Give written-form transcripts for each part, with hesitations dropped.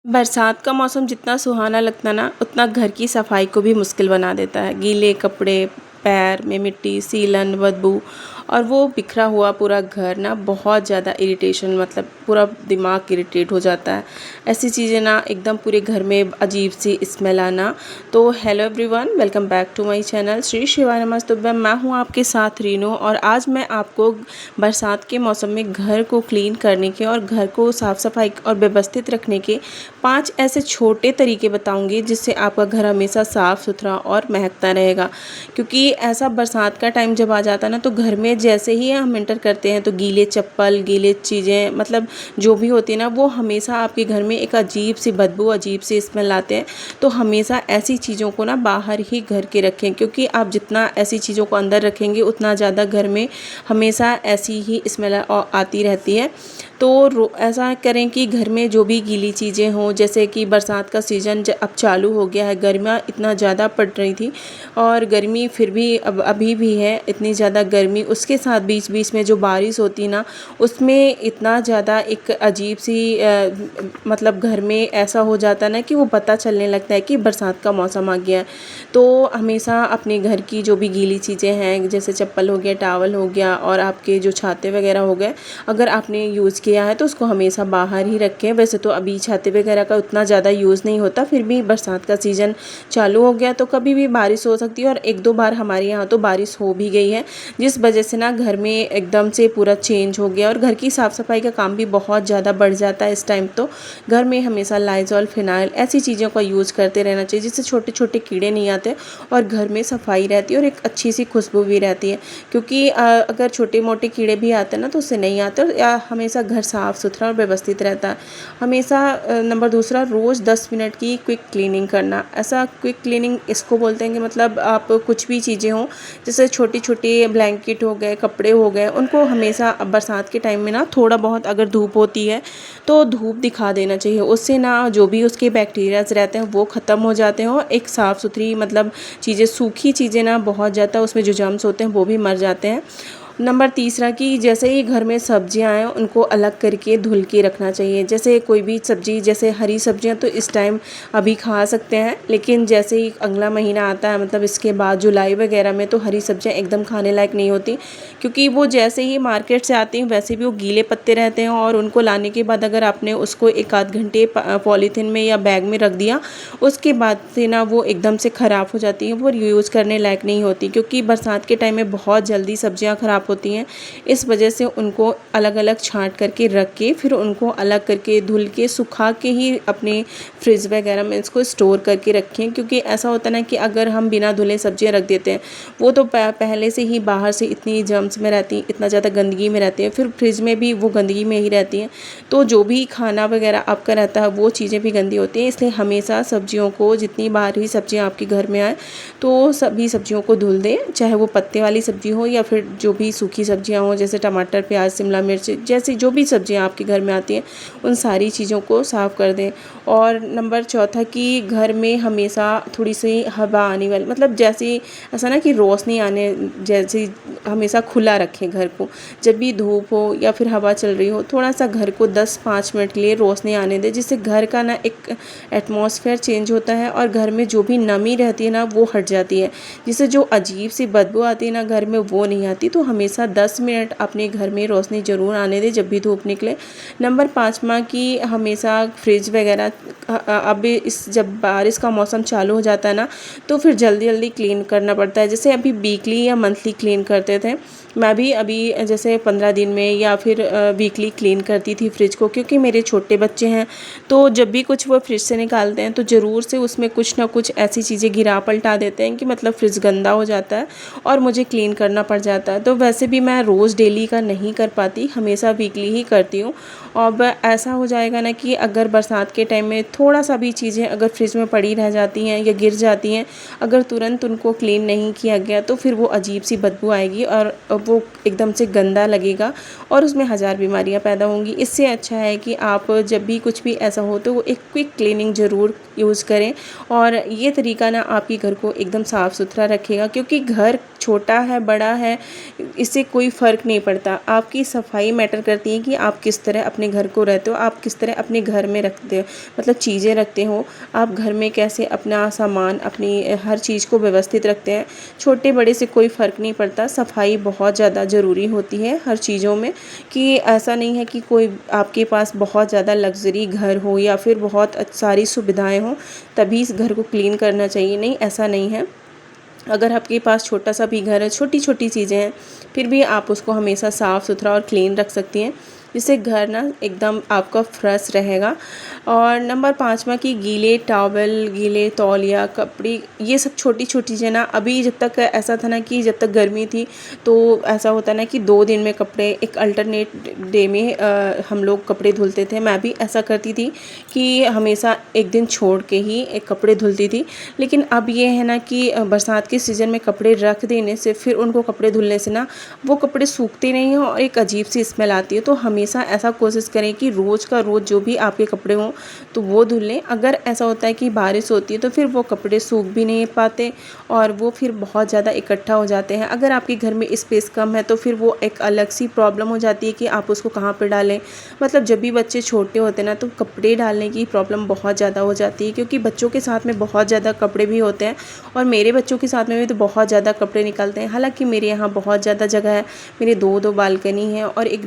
बरसात का मौसम जितना सुहाना लगता ना उतना घर की सफाई को भी मुश्किल बना देता है। गीले कपड़े, पैर में मिट्टी, सीलन, बदबू और वो बिखरा हुआ पूरा घर ना बहुत ज़्यादा इरिटेशन मतलब पूरा दिमाग इरिटेट हो जाता है। ऐसी चीज़ें ना एकदम पूरे घर में अजीब सी स्मेल आना। तो hello everyone, welcome back to my channel Shri Shivay Namastubhyam. मैं हूँ आपके साथ रीनू और आज मैं आपको बरसात के मौसम में घर को क्लीन करने के और घर को साफ़ सफाई और व्यवस्थित रखने के 5 ऐसे छोटे तरीके बताऊंगी जिससे आपका घर हमेशा साफ़ सुथरा और महकता रहेगा। क्योंकि ऐसा बरसात का टाइम जब आ जाता है ना तो घर में जैसे ही हम एंटर करते हैं तो गीले चप्पल, गीले चीज़ें मतलब जो भी होती है ना वो हमेशा आपके घर में एक अजीब सी बदबू, अजीब सी स्मेल आते हैं। तो हमेशा ऐसी चीज़ों को ना बाहर ही घर के रखें, क्योंकि आप जितना ऐसी चीज़ों को अंदर रखेंगे उतना ज़्यादा घर में हमेशा ऐसी ही स्मेल आती रहती है। तो ऐसा करें कि घर में जो भी गीली चीज़ें हों, जैसे कि बरसात का सीज़न अब चालू हो गया है, गर्मियाँ इतना ज़्यादा पड़ रही थी और गर्मी फिर भी अब अभी भी है इतनी ज़्यादा गर्मी, उसके साथ बीच बीच में जो बारिश होती ना उसमें इतना ज़्यादा एक अजीब सी मतलब घर में ऐसा हो जाता ना कि वो पता चलने लगता है कि बरसात का मौसम आ गया है। तो हमेशा अपने घर की जो भी गीली चीज़ें हैं जैसे चप्पल हो गया, टावल हो गया और आपके जो छाते वगैरह हो गए, अगर आपने यूज़ किया है तो उसको हमेशा बाहर ही रखें। वैसे तो अभी छाते वगैरह का उतना ज़्यादा यूज़ नहीं होता, फिर भी बरसात का सीज़न चालू हो गया तो कभी भी बारिश हो सकती है और एक दो बार हमारे यहाँ तो बारिश हो भी गई है, जिस वजह से ना घर में एकदम से पूरा चेंज हो गया और घर की साफ़ सफाई का काम भी बहुत ज़्यादा बढ़ जाता है। इस टाइम तो घर में हमेशा लाइजॉल, फिनाइल ऐसी चीज़ों का यूज़ करते रहना चाहिए जिससे छोटे छोटे कीड़े नहीं आते और घर में सफाई रहती है और एक अच्छी सी खुशबू भी रहती है। क्योंकि अगर छोटे मोटे कीड़े भी आते हैं ना तो उससे नहीं आते और हमेशा घर साफ़ सुथरा और व्यवस्थित रहता है। हमेशा नंबर दूसरा, रोज़ 10 मिनट की क्विक क्लीनिंग करना। ऐसा क्विक क्लीनिंग इसको बोलते हैं कि मतलब आप कुछ भी चीज़ें हों जैसे छोटी छोटी ब्लैंकेट हो गए, कपड़े हो गए, उनको हमेशा बरसात के टाइम में ना थोड़ा बहुत अगर धूप होती है तो धूप दिखा देना चाहिए। उससे ना जो भी उसके बैक्टीरियाज रहते हैं वो ख़त्म हो जाते हैं और एक साफ़ सुथरी मतलब चीज़ें, सूखी चीज़ें ना बहुत ज़्यादा उसमें जो जर्म्स होते हैं वो भी मर जाते हैं। नंबर तीसरा कि जैसे ही घर में सब्जियां आएँ उनको अलग करके धुल के रखना चाहिए। जैसे कोई भी सब्ज़ी, जैसे हरी सब्जियां तो इस टाइम अभी खा सकते हैं, लेकिन जैसे ही अगला महीना आता है मतलब इसके बाद जुलाई वगैरह में तो हरी सब्जियां एकदम खाने लायक नहीं होती, क्योंकि वो जैसे ही मार्केट से आती हैं वैसे भी वो गीले पत्ते रहते हैं और उनको लाने के बाद अगर आपने उसको एक आध घंटे पॉलीथीन में या बैग में रख दिया उसके बाद से ना वो एकदम से ख़राब हो जाती हैं, वो यूज़ करने लायक नहीं होती। क्योंकि बरसात के टाइम में बहुत जल्दी सब्जियां ख़राब होती हैं, इस वजह से उनको अलग अलग छांट करके रख के फिर उनको अलग करके धुल के सुखा के ही अपने फ्रिज वगैरह में इसको स्टोर करके रखें। क्योंकि ऐसा होता है ना कि अगर हम बिना धुले सब्जियां रख देते हैं वो तो पहले से ही बाहर से इतनी जर्म्स में रहती हैं, इतना ज़्यादा गंदगी में रहती है, फिर फ्रिज में भी वो गंदगी में ही रहती हैं, तो जो भी खाना वगैरह आपका रहता है वो चीज़ें भी गंदी होती हैं। इसलिए हमेशा सब्जियों को, जितनी बार ही सब्जियाँ आपके घर में आए तो सभी सब्जियों को धुल दें, चाहे वो पत्ते वाली सब्जी हो या फिर जो भी सूखी सब्जियां हों जैसे टमाटर, प्याज, शिमला मिर्च जैसी जो भी सब्जियां आपके घर में आती हैं उन सारी चीज़ों को साफ़ कर दें। और नंबर चौथा कि घर में हमेशा थोड़ी सी हवा आने वाली मतलब जैसे ऐसा ना कि रोशनी आने जैसी हमेशा खुला रखें घर को। जब भी धूप हो या फिर हवा चल रही हो थोड़ा सा घर को 10-5 मिनट के लिए रोशनी आने दें, जिससे घर का ना एक एटमॉस्फेयर चेंज होता है और घर में जो भी नमी रहती है ना वो हट जाती है, जिससे जो अजीब सी बदबू आती है ना घर में वो नहीं आती। तो हमेशा 10 मिनट अपने घर में रोशनी ज़रूर आने दें जब भी धूप निकले। नंबर 5वां कि हमेशा फ्रिज वगैरह अब इस जब बारिश का मौसम चालू हो जाता है ना तो फिर जल्दी जल्दी क्लीन करना पड़ता है। जैसे अभी वीकली या मंथली क्लीन करते थे, मैं भी अभी जैसे 15 दिन में या फिर वीकली क्लीन करती थी फ्रिज को, क्योंकि मेरे छोटे बच्चे हैं तो जब भी कुछ वो फ्रिज से निकालते हैं तो ज़रूर से उसमें कुछ ना कुछ ऐसी चीज़ें गिरा पलटा देते हैं कि मतलब फ्रिज गंदा हो जाता है और मुझे क्लीन करना पड़ जाता है। तो वैसे भी मैं रोज़ डेली का नहीं कर पाती, हमेशा वीकली ही करती हूँ। अब ऐसा हो जाएगा ना कि अगर बरसात के टाइम में थोड़ा सा भी चीज़ें अगर फ्रिज में पड़ी रह जाती हैं या गिर जाती हैं, अगर तुरंत उनको क्लीन नहीं किया गया तो फिर वो अजीब सी बदबू आएगी और वो एकदम से गंदा लगेगा और उसमें हज़ार बीमारियां पैदा होंगी। इससे अच्छा है कि आप जब भी कुछ भी ऐसा हो तो वो एक क्विक क्लीनिंग ज़रूर यूज़ करें और ये तरीका ना आपके घर को एकदम साफ़ सुथरा रखेगा। क्योंकि घर छोटा है बड़ा है इससे कोई फ़र्क नहीं पड़ता। आपकी सफाई मैटर करती है कि आप किस तरह अपने घर को रहते हो, आप किस तरह अपने घर में रखते हो, मतलब चीज़ें रखते हो, आप घर में कैसे अपना सामान अपनी हर चीज़ को व्यवस्थित रखते हैं। छोटे बड़े से कोई फ़र्क नहीं पड़ता, सफाई बहुत ज़्यादा ज़रूरी होती है हर चीज़ों में। कि ऐसा नहीं है कि कोई आपके पास बहुत ज़्यादा लग्ज़री घर हो या फिर बहुत सारी सुविधाएं हों तभी इस घर को क्लीन करना चाहिए, नहीं ऐसा नहीं है। अगर आपके पास छोटा सा भी घर है, छोटी छोटी चीज़ें हैं, फिर भी आप उसको हमेशा साफ़ सुथरा और क्लीन रख सकती हैं, जिससे घर ना एकदम आपका फ्रेश रहेगा। और नंबर 5वां कि गीले टॉवल, गीले तौलिया, कपड़े, ये सब छोटी छोटी चीज़ें ना, अभी जब तक ऐसा था ना कि जब तक गर्मी थी तो ऐसा होता ना कि 2 दिन में कपड़े, एक अल्टरनेट डे में हम लोग कपड़े धुलते थे। मैं भी ऐसा करती थी कि हमेशा एक दिन छोड़ के ही एक कपड़े धुलती थी। लेकिन अब ये है ना कि बरसात के सीज़न में कपड़े रख देने से, फिर उनको कपड़े धुलने से ना वो कपड़े सूखते नहीं हैं और एक अजीब सी स्मेल आती है। तो हमेशा ऐसा कोशिश करें कि रोज़ का रोज़ जो भी आपके कपड़े हों तो वो धुल लें। अगर ऐसा होता है कि बारिश होती है तो फिर वो कपड़े सूख भी नहीं पाते और वो फिर बहुत ज़्यादा इकट्ठा हो जाते हैं। अगर आपके घर में स्पेस कम है तो फिर वो एक अलग सी प्रॉब्लम हो जाती है कि आप उसको कहाँ पे डालें। मतलब जब भी बच्चे छोटे होते हैं ना तो कपड़े डालने की प्रॉब्लम बहुत ज़्यादा हो जाती है, क्योंकि बच्चों के साथ में बहुत ज़्यादा कपड़े भी होते हैं और मेरे बच्चों के साथ में भी तो बहुत ज़्यादा कपड़े निकलते हैं। हालांकि मेरे यहाँ बहुत ज़्यादा जगह है, मेरे दो बालकनी है और एक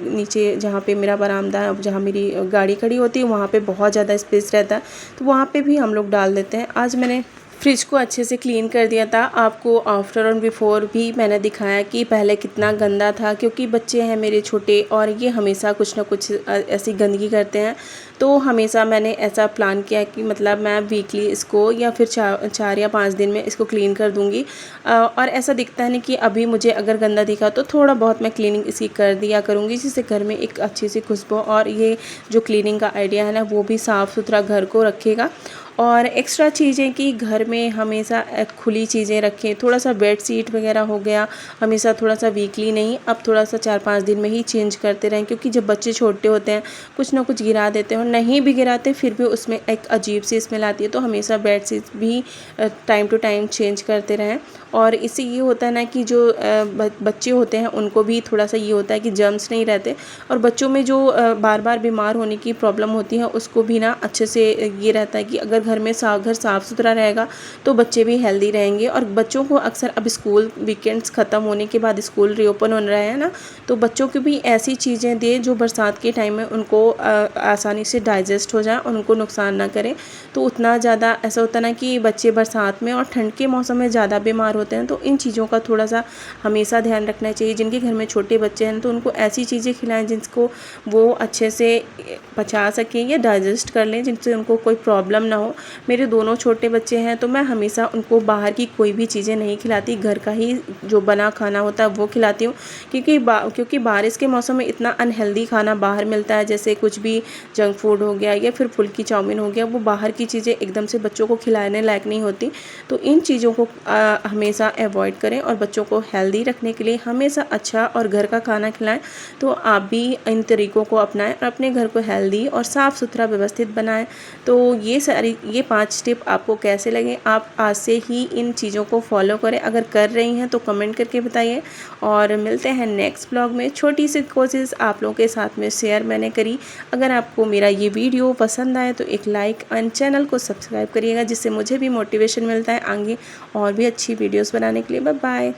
नीचे जहाँ पे मेरा बरामदा है, जहाँ मेरी गाड़ी खड़ी होती है, वहाँ पे बहुत ज़्यादा स्पेस रहता है, तो वहाँ पे भी हम लोग डाल देते हैं। आज मैंने फ्रिज को अच्छे से क्लीन कर दिया था। आपको आफ्टर और बिफ़ोर भी मैंने दिखाया कि पहले कितना गंदा था, क्योंकि बच्चे हैं मेरे छोटे और ये हमेशा कुछ ना कुछ ऐसी गंदगी करते हैं। तो हमेशा मैंने ऐसा प्लान किया कि मतलब मैं वीकली इसको या फिर 4 या 5 दिन में इसको क्लीन कर दूँगी। और ऐसा दिखता है ना कि अभी मुझे अगर गंदा दिखा तो थोड़ा बहुत मैं क्लीनिंग इसकी कर दिया करूँगी, जिससे घर में एक अच्छी सी खुशबू और ये जो क्लीनिंग का आइडिया है ना वो भी साफ़ सुथरा घर को रखेगा। और एक्स्ट्रा चीज़ें कि घर में हमेशा खुली चीज़ें रखें। थोड़ा सा बेड शीट वगैरह हो गया, हमेशा थोड़ा सा वीकली नहीं, अब थोड़ा सा 4-5 दिन में ही चेंज करते रहें, क्योंकि जब बच्चे छोटे होते हैं कुछ ना कुछ गिरा देते हैं और नहीं भी गिराते फिर भी उसमें एक अजीब सी स्मेल आती है। तो हमेशा बेड शीट भी टाइम टू टाइम चेंज करते रहें। और इससे ये होता है ना कि जो बच्चे होते हैं उनको भी थोड़ा सा ये होता है कि जर्म्स नहीं रहते, और बच्चों में जो बार बार बीमार होने की प्रॉब्लम होती है उसको भी ना अच्छे से ये रहता है कि अगर घर में घर साफ़ सुथरा रहेगा तो बच्चे भी हेल्दी रहेंगे। और बच्चों को अक्सर अब स्कूल वीकेंड्स ख़त्म होने के बाद स्कूल रीओपन हो रहे हैं ना, तो बच्चों को भी ऐसी चीज़ें दें जो बरसात के टाइम में उनको आसानी से डाइजेस्ट हो जाए और उनको नुकसान ना करें। तो उतना ज़्यादा ऐसा होता है ना कि बच्चे बरसात में और ठंड के मौसम में ज़्यादा बीमार होते हैं, तो इन चीज़ों का थोड़ा सा हमेशा ध्यान रखना चाहिए। जिनके घर में छोटे बच्चे हैं तो उनको ऐसी चीज़ें खिलाएं जिसको वो अच्छे से पचा सकें या डाइजेस्ट कर लें, जिनसे उनको कोई प्रॉब्लम ना हो। मेरे दोनों छोटे बच्चे हैं तो मैं हमेशा उनको बाहर की कोई भी चीज़ें नहीं खिलाती, घर का ही जो बना खाना होता है वो खिलाती हूँ। क्योंकि बारिश के मौसम में इतना अनहेल्दी खाना बाहर मिलता है, जैसे कुछ भी जंक फूड हो गया या फिर फुल्की चाउमीन हो गया, वो बाहर की चीज़ें एकदम से बच्चों को खिलाने लायक नहीं होती। तो इन चीज़ों को हमेशा अवॉइड करें और बच्चों को हेल्दी रखने के लिए हमेशा अच्छा और घर का खाना खिलाएं। तो आप भी इन तरीक़ों को अपनाएं और अपने घर को हेल्दी और साफ़ सुथरा व्यवस्थित बनाएं। तो ये 5 टिप आपको कैसे लगे, आप आज से ही इन चीज़ों को फॉलो करें। अगर कर रही हैं तो कमेंट करके बताइए, और मिलते हैं नेक्स्ट ब्लॉग में। छोटी सी कोशिश आप लोगों के साथ में शेयर मैंने करी। अगर आपको मेरा ये वीडियो पसंद आए तो एक लाइक एंड चैनल को सब्सक्राइब करिएगा, जिससे मुझे भी मोटिवेशन मिलता है आगे और भी अच्छी वीडियोस बनाने के लिए। Bye bye.